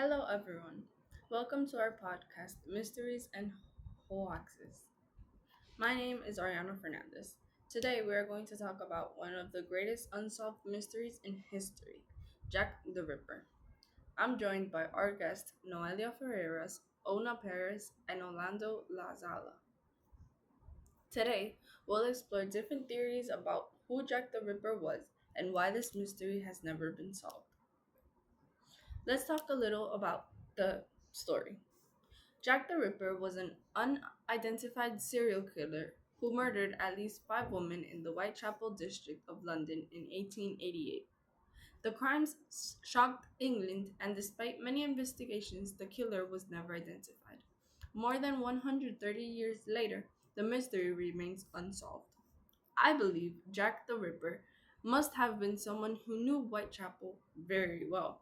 Hello, everyone. Welcome to our podcast, Mysteries and Hoaxes. My name is Ariana Fernandez. Today, we are going to talk about one of the greatest unsolved mysteries in history, Jack the Ripper. I'm joined by our guests, Noelia Ferreras, Ona Perez, and Orlando Lazala. Today, we'll explore different theories about who Jack the Ripper was and why this mystery has never been solved. Let's talk a little about the story. Jack the Ripper was an unidentified serial killer who murdered at least five women in the Whitechapel district of London in 1888. The crimes shocked England, and despite many investigations, the killer was never identified. More than 130 years later, the mystery remains unsolved. I believe Jack the Ripper must have been someone who knew Whitechapel very well.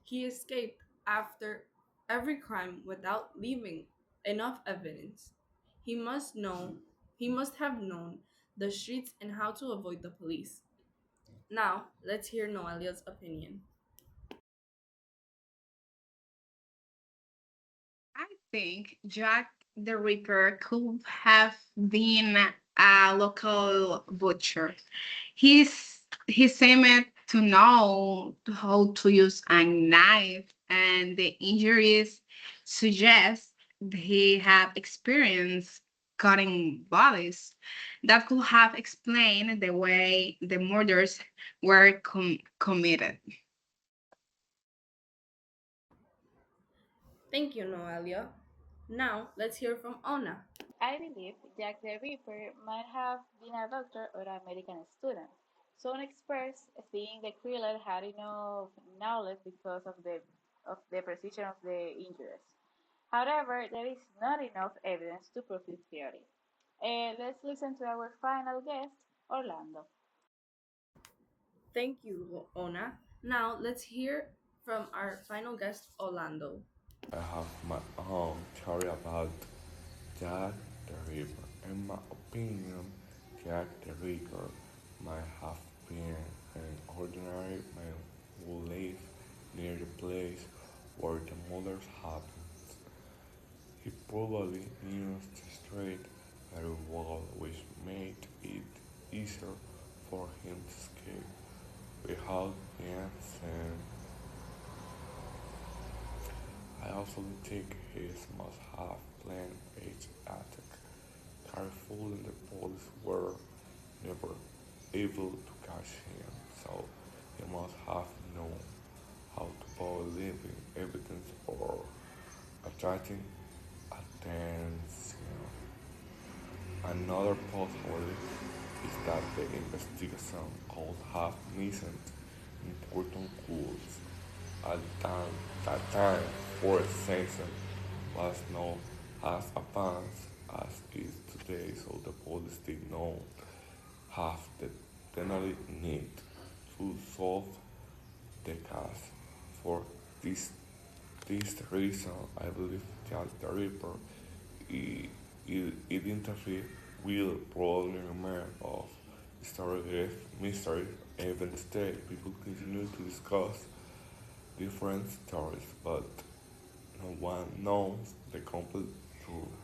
He escaped after every crime without leaving enough evidence. He must know he must have known the streets and how to avoid the police. Now, let's hear Noelia's opinion. I think Jack the Ripper could have been a local butcher. He seemed to know how to use a knife, and the injuries suggest he had experience cutting bodies. That could have explained the way the murders were committed. Thank you, Noelia. Now, let's hear from Ona. I believe Jack the Ripper might have been a doctor or a medical student. Some experts think the killer had enough knowledge because of the precision of the injuries. However, there is not enough evidence to prove this theory. Let's listen to our final guest, Orlando. Thank you, Ona. Now, let's hear from our final guest, Orlando. I have my own theory about Jack the Ripper. In my opinion, Jack the Ripper might have been an ordinary man who lived near the place where the murders happened. He probably knew the street very well, which made it easier for him to escape without being seen. I also think he must have planned each attack carefully. The police were never able to catch him, so he must have known how to avoid leaving evidence or attracting attention. Another possibility is that the investigation could have missed important clues. At that time, forest science was not as advanced as it is today, so the police did not have the technology need to solve the case. For this this reason, I believe Jack the Ripper identified will probably remain of historical mystery. Even today, people continue to discuss different stories, but no one knows the complete truth.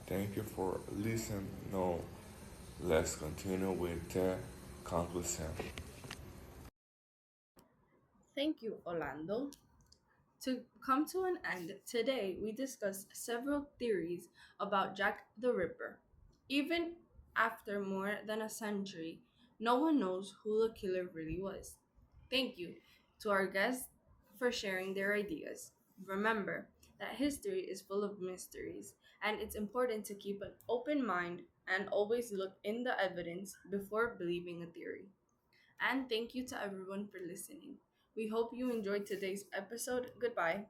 Thank you for listening. Now, let's continue with the conclusion. Thank you, Orlando. To come to an end, today we discussed several theories about Jack the Ripper. Even after more than a century, no one knows who the killer really was. Thank you to our guests for sharing their ideas. Remember that history is full of mysteries, and it's important to keep an open mind and always look in the evidence before believing a theory. And thank you to everyone for listening. We hope you enjoyed today's episode. Goodbye.